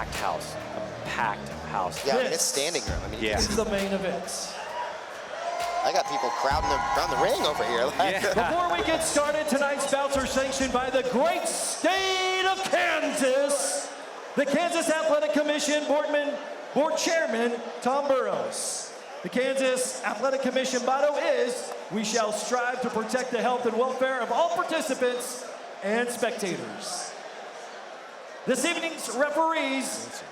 packed house. A packed house. Yeah, I mean, it's standing room. I mean, yeah. This is the main event. I got people crowding around the ring over here. Before we get started, tonight's bouts are sanctioned by the great state of Kansas. The Kansas Athletic Commission Board Chairman, Tom Burrows. The Kansas Athletic Commission motto is, "We shall strive to protect the health and welfare of all participants and spectators." This evening's referees,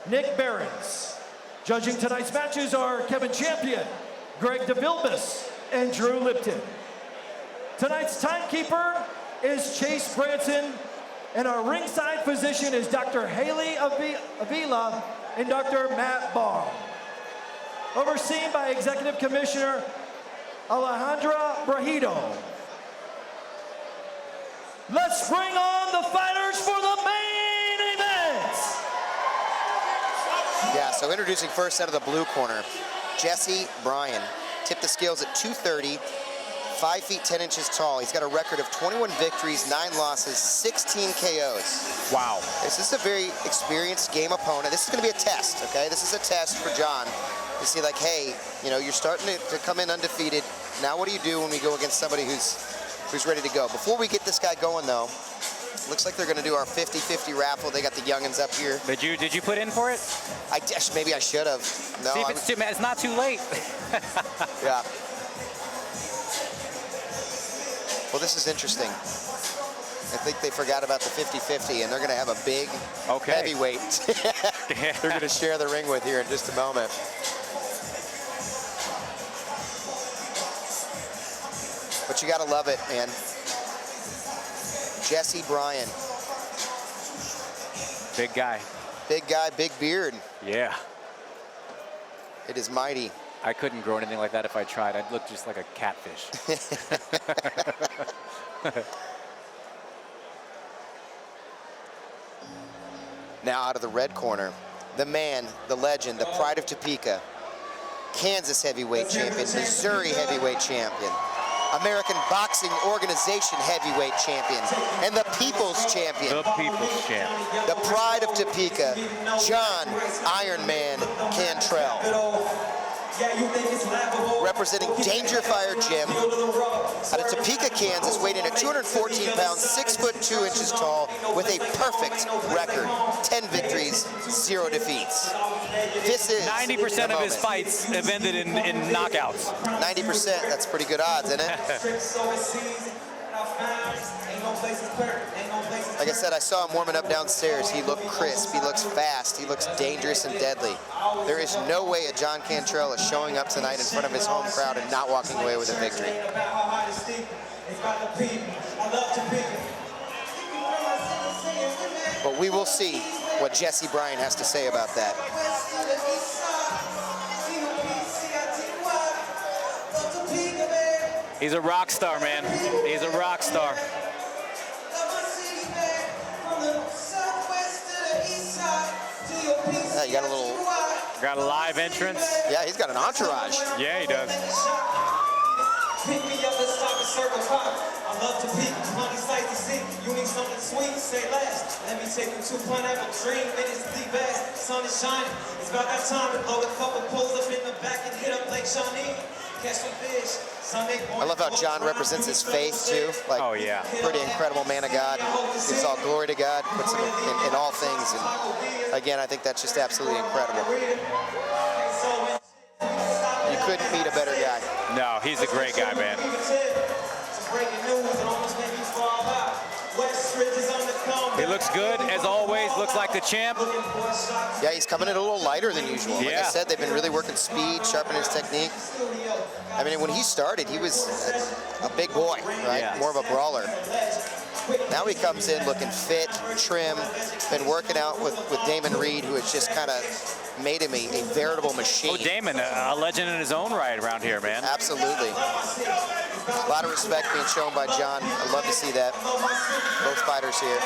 Nick Behrens. Judging tonight's matches are Kevin Champion, Greg DeVilbiss, and Drew Lipton. Tonight's timekeeper is Chase Branson, and our ringside physician is Dr. Haley Avila and Dr. Matt Baum. Overseen by Executive Commissioner Alejandra Brajito. Let's bring on the fighters for the main event. Yeah, so introducing first out of the blue corner, Jesse Bryan. Tipped the scales at 230, 5 feet 10 inches tall. He's got a record of 21 victories, 9 losses, 16 KOs. Wow. This is a very experienced game opponent. This is going to be a test, okay? This is a test for John to see, like, hey, you know, you're starting to come in undefeated. Now what do you do when we go against somebody who's ready to go? Before we get this guy going, though, looks like they're going to do our 50-50 raffle. They got the youngins up here. Did you put in for it? Maybe I should have. No, see if it's not too late. Yeah. Well, this is interesting. I think they forgot about the 50-50, and they're going to have a big heavyweight they're going to share the ring with here in just a moment. But you got to love it, man. Jesse Bryan. Big guy. Big guy, big beard. Yeah. It is mighty. I couldn't grow anything like that if I tried. I'd look just like a catfish. Now out of the red corner, the man, the legend, the pride of Topeka, Kansas heavyweight champion, Missouri heavyweight champion, American Boxing Organization heavyweight champion, and the People's Champion. The People's Champion. The pride of Topeka, John Iron Man Cantrell. Representing Danger Fire Gym out of Topeka, Kansas, weighing in at 214 pounds, 6'2" tall, with a perfect record, 10 victories, 0 defeats. This is 90% of his fights have ended in knockouts. 90%, that's pretty good odds, isn't it? Like I said, I saw him warming up downstairs. He looked crisp, he looks fast, he looks dangerous and deadly. There is no way a John Cantrell is showing up tonight in front of his home crowd and not walking away with a victory. But we will see what Jesse Bryan has to say about that. He's a rock star, man. He's a rock star. Yeah, you got a live entrance. Yeah, he's got an entourage. Yeah, he does. Pick me up, let's stop and circle pop. I love to peek, money sight to see. You need something sweet, say last. Let me take you to Pineapple Dream, it is the best. Sun is shining, it's about that time to blow a couple pulls up in the back and hit up Lake Shawnee. Catch some fish. I love how John represents his faith too. Like, oh yeah, pretty incredible man of God. Gives all glory to God, puts him in all things. And again, I think that's just absolutely incredible. You couldn't meet a better guy. No, he's a great guy, man. He looks good, as always, looks like the champ. Yeah, he's coming in a little lighter than usual. Like I said, they've been really working speed, sharpening his technique. I mean, when he started, he was a big boy, right? Yeah. More of a brawler. Now he comes in looking fit, trim, been working out with Damon Reed, who has just kind of made him a veritable machine. Oh, Damon, a legend in his own right around here, man. Absolutely. A lot of respect being shown by John. I love to see that. Both fighters here.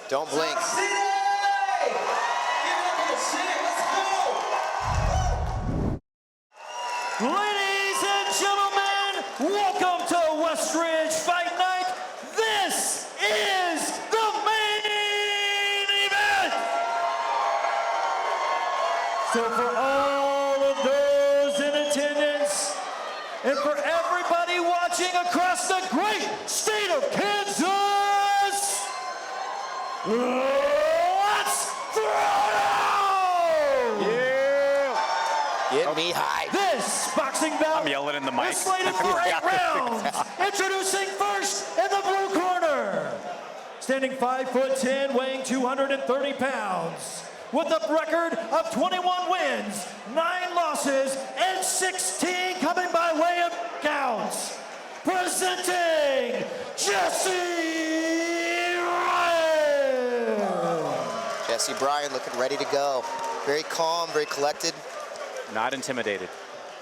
Don't blink. City! Give it up for the champ. Let's go! Ladies and gentlemen, welcome to Westridge Fight Night. This is the main event. So for all of those in attendance and for everybody watching across the great state of Kansas, let's throw down! Get me high. This boxing bout I'm yelling in the mic. is slated for 8 rounds. Introducing first in the blue corner, standing 5'10", weighing 230 pounds, with a record of 21 wins, 9 losses, and 16 coming by way of counts. Presenting Jesse Bryan. Jesse Bryan looking ready to go. Very calm, very collected. Not intimidated.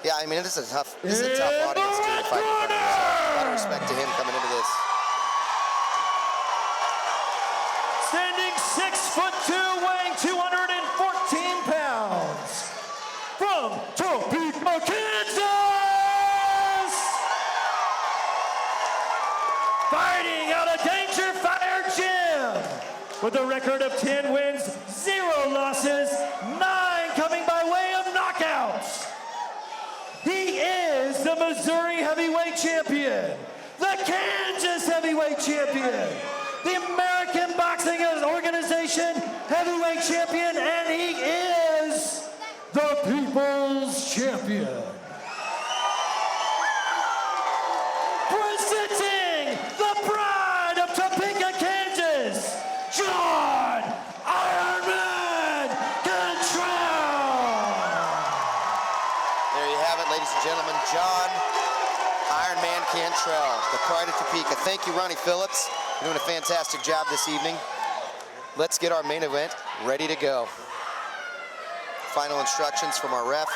Yeah, I mean, this is a tough audience to fight in front of. So a lot of respect to him coming into this. Standing 6'2", weighing 214 pounds, from Topeka, Kansas, fighting out of Danger Fire Gym, with a record of 10 wins, 0 losses, 9 coming by way of knockouts. He is the Missouri Heavyweight Champion, the Kansas Heavyweight Champion, the American Boxing Organization Heavyweight Champion, and he is the People's Champion. Presenting the pride of Topeka, Kansas, John Ironman Cantrell. There you have it, ladies and gentlemen. John Ironman Cantrell, the pride of Topeka. Thank you, Ronnie Phillips. You're doing a fantastic job this evening. Let's get our main event ready to go. Final instructions from our ref,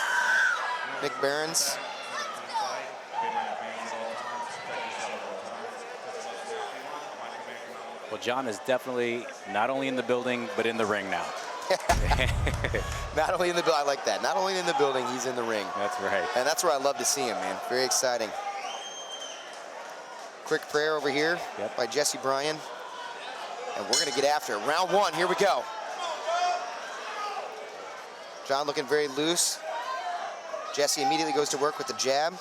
Nick Behrens. Well, John is definitely not only in the building, but in the ring now. Not only in the building, I like that. Not only in the building, he's in the ring. That's right. And that's where I love to see him, man. Very exciting. Quick prayer over here by Jesse Bryan. And we're going to get after it. Round 1, here we go. John looking very loose. Jesse immediately goes to work with the jab.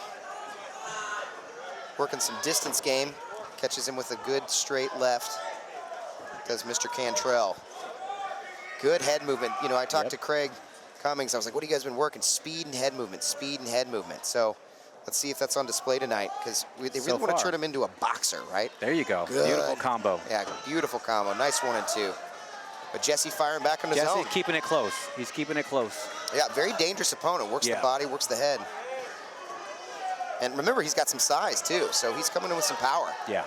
Working some distance game. Catches him with a good straight left. Does Mr. Cantrell. Good head movement. You know, I talked to Craig Cummings. I was like, what have you guys been working? Speed and head movement, speed and head movement. So let's see if that's on display tonight, because they really want to turn him into a boxer, right? There you go. Good. Beautiful combo. Yeah, beautiful combo. Nice 1 and 2. But Jesse firing back on his own. Jesse's keeping it close. He's keeping it close. Yeah, very dangerous opponent. Works the body, works the head. And remember, he's got some size, too, so he's coming in with some power. Yeah.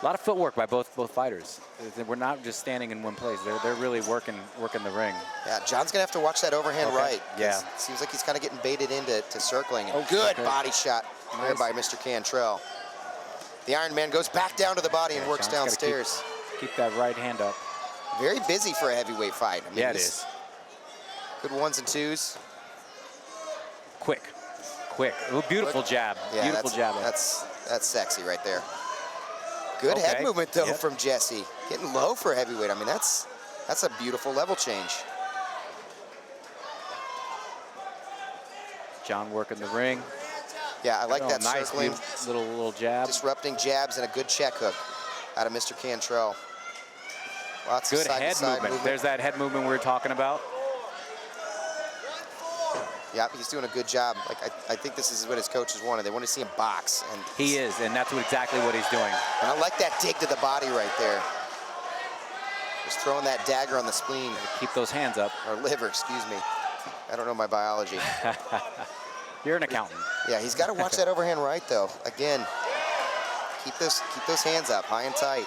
A lot of footwork by both fighters. We're not just standing in one place. They're really working the ring. Yeah, John's gonna have to watch that overhand right. Yeah. It seems like he's kind of getting baited into circling. And good body shot there by Mr. Cantrell. The Iron Man goes back down to the body and works John's downstairs. Keep that right hand up. Very busy for a heavyweight fight. I mean, Yeah, it is. Good 1s and 2s. Quick. Ooh, beautiful jab. Yeah, Beautiful jab. That's sexy right there. Good head movement though from Jesse. Getting low for a heavyweight. I mean, that's a beautiful level change. John working the ring. Yeah, I like that nice circling. Little jab. Disrupting jabs and a good check hook out of Mr. Cantrell. Lots of Good head movement. There's that head movement we were talking about. Yeah, he's doing a good job. Like I think this is what his coaches wanted. They want to see him box. And he is, and that's exactly what he's doing. And I like that dig to the body right there. Just throwing that dagger on the spleen. Keep those hands up. Or liver, excuse me. I don't know my biology. You're an accountant. Yeah, he's got to watch that overhand right though. Again, keep those hands up, high and tight.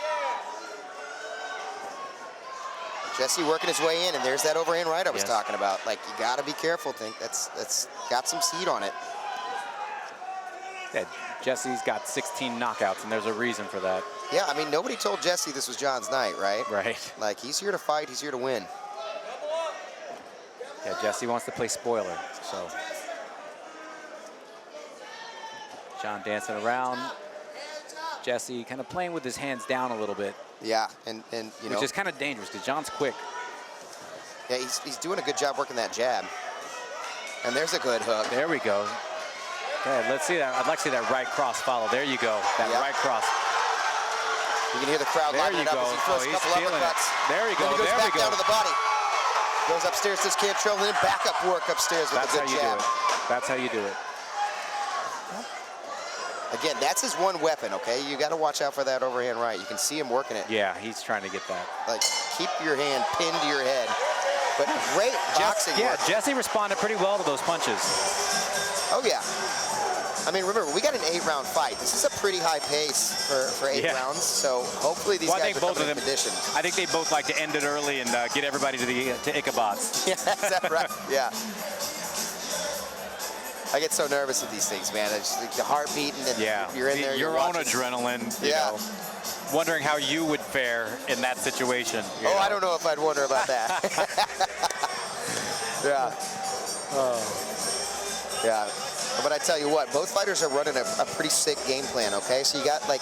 Jesse working his way in, and there's that overhand right I was talking about. Like, you got to be careful. Think that's got some seed on it. Yeah, Jesse's got 16 knockouts, and there's a reason for that. Yeah, I mean, nobody told Jesse this was John's night, right? Right. Like, he's here to fight. He's here to win. Yeah, Jesse wants to play spoiler, so. John dancing around. Jesse kind of playing with his hands down a little bit. Yeah, and you know. Which is kind of dangerous because John's quick. Yeah, he's doing a good job working that jab. And there's a good hook. There we go. Okay, let's see that. I'd like to see that right cross follow. There you go. That right cross. You can hear the crowd lining it up as he throws a couple uppercuts. There you go. Then he goes there back we go. down to the body. Goes upstairs to Cantrell, and then backup work upstairs with That's a how good you jab. do it. That's how you do it. Again, that's his one weapon, okay? You got to watch out for that overhand right. You can see him working it. Yeah, he's trying to get that. Like, keep your hand pinned to your head. But great boxing Yeah, work. Jesse responded pretty well to those punches. Oh, yeah. I mean, remember, we got an 8-round fight. This is a pretty high pace for 8 rounds, so hopefully these guys are coming in conditioned. I think they both like to end it early and get everybody to Ichabod's. Yeah, is that right? Yeah. I get so nervous with these things, man. It's like the heart beating, and you're in there. Your own adrenaline, you know, wondering how you would fare in that situation. Oh, I don't know if I'd wonder about that. Yeah. Yeah. But I tell you what, both fighters are running a pretty sick game plan, okay? So you got, like,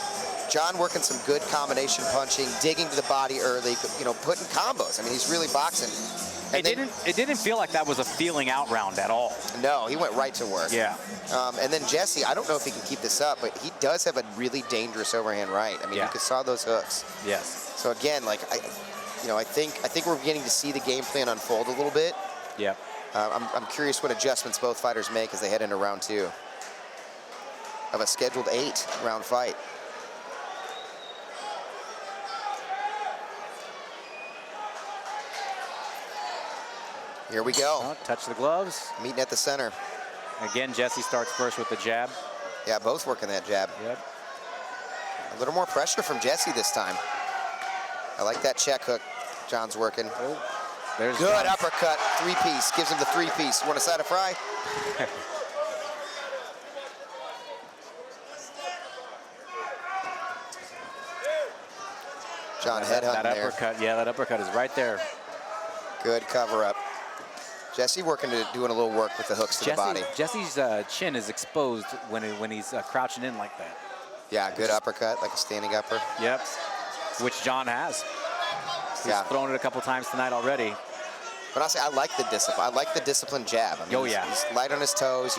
John working some good combination punching, digging to the body early, you know, putting combos. I mean, he's really boxing. It didn't feel like that was a feeling out round at all. No, he went right to work. Yeah. And then Jesse, I don't know if he can keep this up, but he does have a really dangerous overhand right. I mean, you saw those hooks. Yes. So again, like, I think we're beginning to see the game plan unfold a little bit. Yeah. I'm curious what adjustments both fighters make as they head into round 2 of a scheduled 8-round fight. Here we go. Oh, touch the gloves. Meeting at the center. Again, Jesse starts first with the jab. Yeah, both working that jab. Yep. A little more pressure from Jesse this time. I like that check hook John's working. Oh, there's good John's uppercut, 3-piece. Gives him the 3-piece. Want a side of fry? John head hunting that there. uppercut, yeah, that uppercut is right there. Good cover up. Jesse doing a little work with the hooks to the body. Jesse's chin is exposed when he's crouching in like that. Yeah, good uppercut, like a standing upper. Yep, which John has. He's thrown it a couple times tonight already. But honestly, I like the discipline. I like the disciplined jab. I mean, he's light on his toes.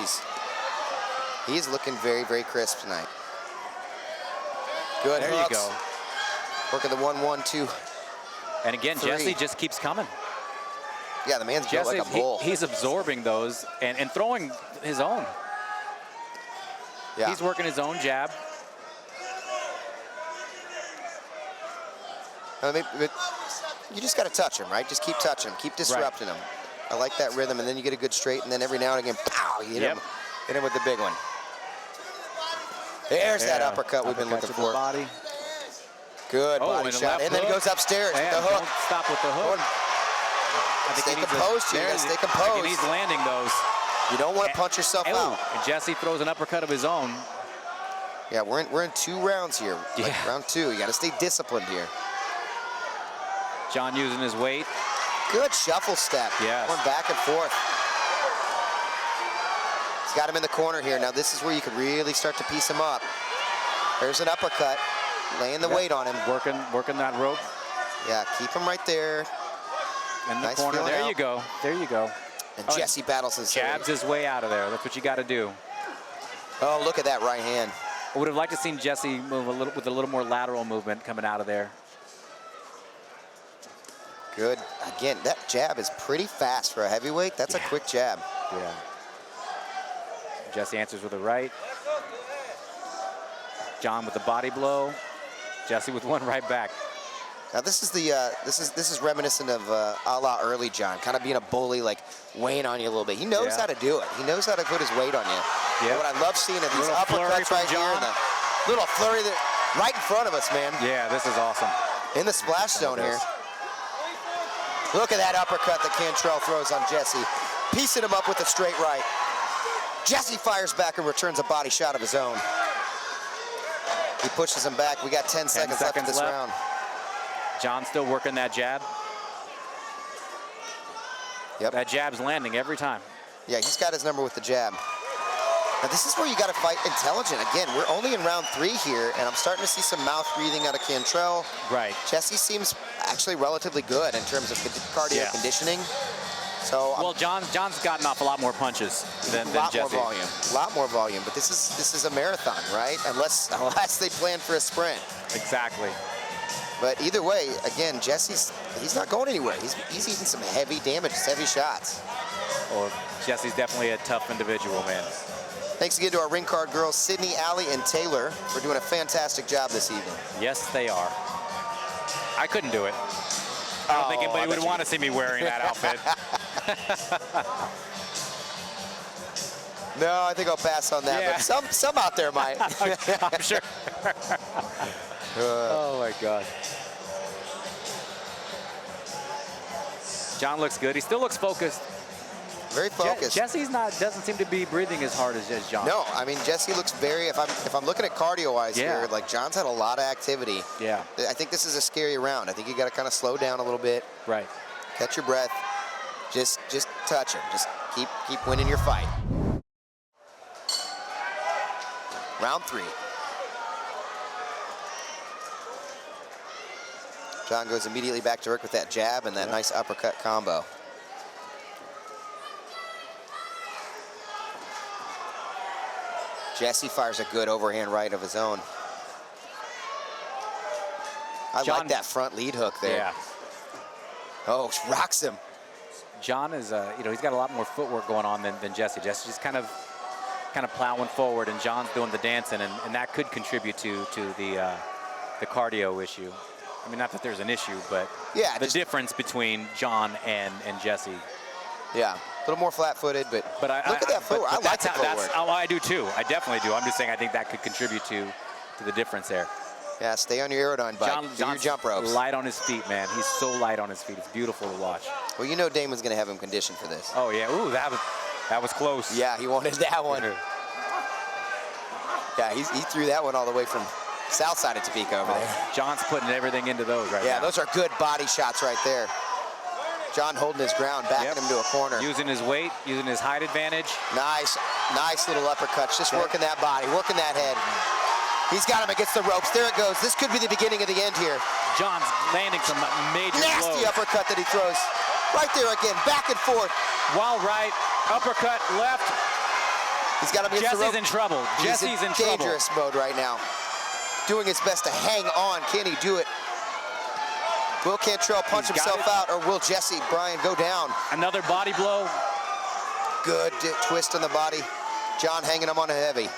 He's looking very, very crisp tonight. Good there hooks. You go. Working the 1-1-2. And again, 3. Jesse just keeps coming. Yeah, the man's built like a bull. He's absorbing those and throwing his own. Yeah. He's working his own jab. I mean, you just got to touch him, right? Just keep touching him. Keep disrupting him. I like that rhythm, and then you get a good straight, and then every now and again, pow, you hit him with the big one. There's that uppercut we've been looking for. Body. Good body shot, and then he goes upstairs with the hook. Don't stop with the hook. Stay composed here. You gotta stay composed. He's landing those. You don't want to punch yourself out. And Jesse throws an uppercut of his own. Yeah, we're in 2 rounds here. Like round 2. You got to stay disciplined here. John using his weight. Good shuffle step. Yeah. Going back and forth. He's got him in the corner here. Now this is where you can really start to piece him up. There's an uppercut. Laying the weight on him. Working that rope. Yeah, keep him right there. In the corner. There you go. There you go. And Jesse battles his jabs his way out of there. That's what you got to do. Oh, look at that right hand. I would have liked to seen Jesse move with a little more lateral movement coming out of there. Good. Again, that jab is pretty fast for a heavyweight. That's a quick jab. Yeah. Jesse answers with a right. John with the body blow. Jesse with one right back. Now this is this is reminiscent of a la early John, kind of being a bully, like weighing on you a little bit. He knows how to do it. He knows how to put his weight on you. What I love seeing are these uppercuts right here, and the little flurry right in front of us, man. Yeah, this is awesome. In the splash zone here. Look at that uppercut that Cantrell throws on Jesse, piecing him up with a straight right. Jesse fires back and returns a body shot of his own. He pushes him back. We got 10 seconds left in this round. John still working that jab. Yep. That jab's landing every time. Yeah, he's got his number with the jab. Now this is where you got to fight intelligent. Again, we're only in round 3 here, and I'm starting to see some mouth breathing out of Cantrell. Right. Jesse seems actually relatively good in terms of cardio conditioning. So well, John's gotten off a lot more punches than Jesse. A lot more volume. But this is a marathon, right? Unless they plan for a sprint. Exactly. But either way, again, he's not going anywhere. He's eating some heavy damage, heavy shots. Well, Jesse's definitely a tough individual, man. Thanks again to our ring card girls, Sydney, Allie, and Taylor, for doing a fantastic job this evening. Yes, they are. I couldn't do it. I don't think anybody would want to see me wearing that outfit. No, I think I'll pass on that, but some out there might. I'm sure. Oh my God. John looks good. He still looks focused. Very focused. Jesse's doesn't seem to be breathing as hard as John. No, I mean Jesse looks very. If I'm looking at cardio-wise here, like John's had a lot of activity. Yeah. I think this is a scary round. I think you got to kind of slow down a little bit. Right. Catch your breath. Just touch him. Just keep winning your fight. Round 3. John goes immediately back to work with that jab and that nice uppercut combo. Jesse fires a good overhand right of his own. I like that front lead hook there. Yeah. Oh, rocks him. John is, he's got a lot more footwork going on than Jesse. Jesse's just kind of plowing forward, and John's doing the dancing, and that could contribute to the cardio issue. I mean, not that there's an issue, but the difference between John and Jesse. Yeah, a little more flat-footed, but look at that footwork. I like the footwork. I do too. I definitely do. I'm just saying I think that could contribute to the difference there. Yeah, stay on your Aerodyne bike. Do your jump ropes. Light on his feet, man. He's so light on his feet. It's beautiful to watch. Well, you know Damon's going to have him conditioned for this. Oh, yeah. Ooh, that was close. Yeah, he wanted that one. Yeah, he threw that one all the way from south side of Topeka over there. John's putting everything into those right now. Yeah, those are good body shots right there. John holding his ground, backing him to a corner. Using his weight, using his height advantage. Nice little uppercuts, just working that body, working that head. He's got him against the ropes. There it goes. This could be the beginning of the end here. John's landing some major nasty blows. Uppercut that he throws. Right there again, back and forth. Wild right, uppercut left. He's got him against the rope. Jesse's in trouble. Jesse's in trouble. Dangerous mode right now. Doing his best to hang on. Can he do it? Will Cantrell punch himself out, or will Bryan go down? Another body blow. Good twist on the body. John hanging him on a heavy.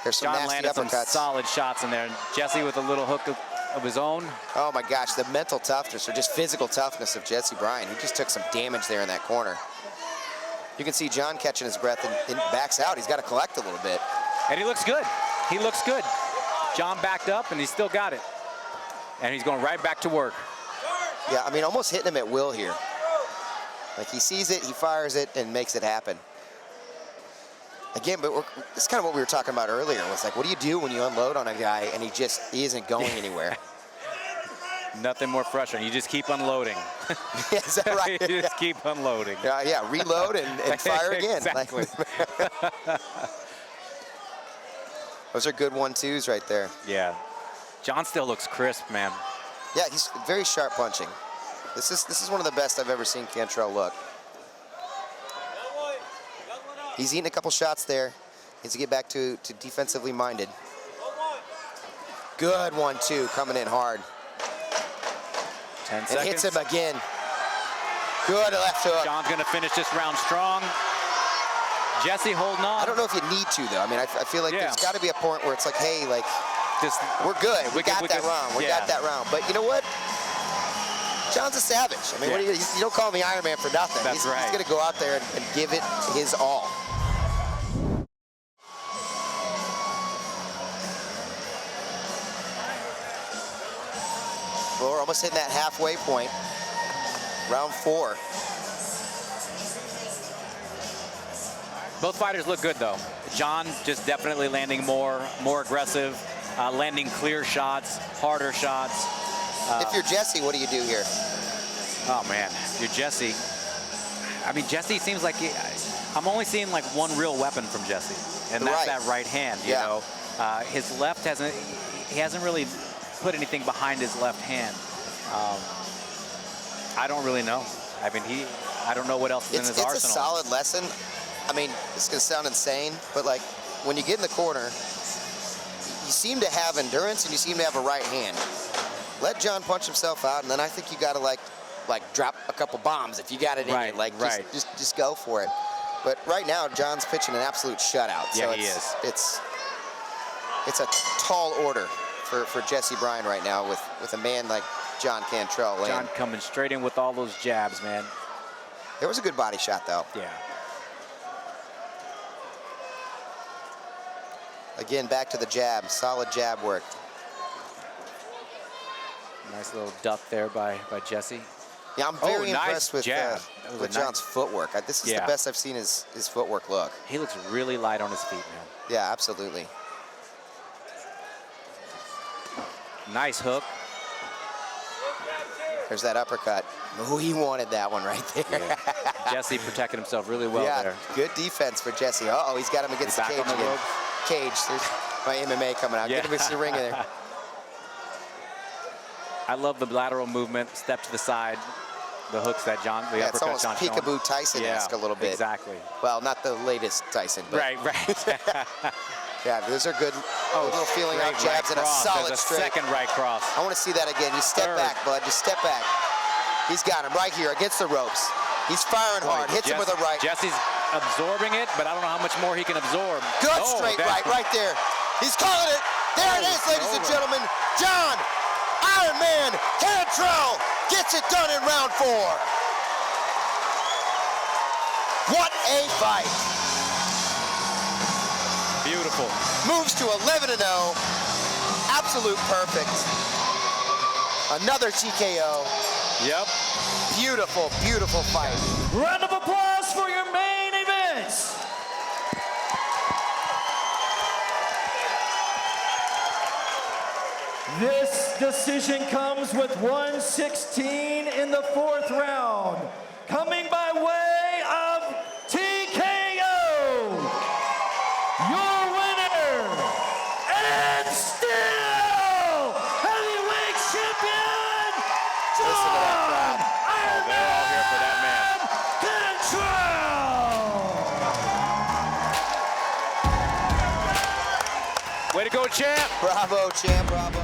There's some John nasty landed uppercuts. some solid shots in there. Jesse with a little hook of his own. Oh my gosh, the mental toughness, or just physical toughness of Jesse Bryan. He just took some damage there in that corner. You can see John catching his breath and backs out. He's got to collect a little bit. And he looks good. He looks good. John backed up, and he still got it. And he's going right back to work. Yeah, I mean, almost hitting him at will here. Like, he sees it, he fires it, and makes it happen. Again, but it's kind of what we were talking about earlier. It's like, what do you do when you unload on a guy and he isn't going anywhere? Nothing more frustrating. You just keep unloading. Yeah, is that right? You just keep unloading. Yeah, reload and fire again. Exactly. Those are good 1-2s right there. Yeah. John still looks crisp, man. Yeah, he's very sharp punching. This is one of the best I've ever seen Cantrell look. He's eating a couple shots there. Needs to get back to defensively minded. Good 1-2 coming in hard. 10 seconds. And hits him again. Good left hook. John's going to finish this round strong. Jesse holding on. I don't know if you need to, though. I mean, I feel like there's got to be a point where it's like, hey, like, we're good. We got that round. We got that round. But you know what? John's a savage. I mean, you don't call him the Iron Man for nothing. That's right. He's going to go out there and give it his all. Well, we're almost hitting that halfway point. Round 4. Both fighters look good, though. John just definitely landing more aggressive, landing clear shots, harder shots. If you're Jesse, what do you do here? Oh, man, if you're Jesse. I mean, Jesse seems like I'm only seeing like one real weapon from Jesse, and that's that right hand. You know, his left he hasn't really put anything behind his left hand. I don't really know. I mean, I don't know what else is in his arsenal. It's a solid lesson. I mean, it's gonna sound insane, but like when you get in the corner, you seem to have endurance and you seem to have a right hand. Let John punch himself out, and then I think you gotta like drop a couple bombs if you got it in you. Like just go for it. But right now, John's pitching an absolute shutout. Yeah, so he is. It's a tall order for Jesse Bryan right now with a man like John Cantrell. John coming straight in with all those jabs, man. There was a good body shot, though. Yeah. Again, back to the jab. Solid jab work. Nice little duck there by Jesse. Yeah, I'm very impressed with with John's footwork. This is the best I've seen his footwork look. He looks really light on his feet, man. Yeah, absolutely. Nice hook. There's that uppercut. Oh, he wanted that one right there. Yeah. Jesse protected himself really well there. Good defense for Jesse. Uh-oh, he's got him against the cage again. Cage. There's my MMA coming out. Get him into the ring in there. I love the lateral movement, step to the side, the hooks that the it's uppercut almost peekaboo Tyson-esque a little bit. Exactly. Well, not the latest Tyson, but right. yeah, those are good. Little feeling out jabs and a solid straight. Second right cross. I want to see that again. You step back, bud. Just step back. He's got him right here against the ropes. He's firing hard. Hits him with a right. Jesse's absorbing it, but I don't know how much more he can absorb. Good straight right there. He's calling it. There it is, ladies and gentlemen. John Iron Man Cantrell gets it done in round 4. What a fight. Beautiful. Moves to 11-0. Absolute perfect. Another TKO. Yep. Beautiful, beautiful fight. Round of applause for your main event. This decision comes with 1:16 in the 4th round. Coming by way of TKO, your winner and still heavyweight champion, John Iron Man Cantrell. Way to go, champ. Bravo, champ, bravo.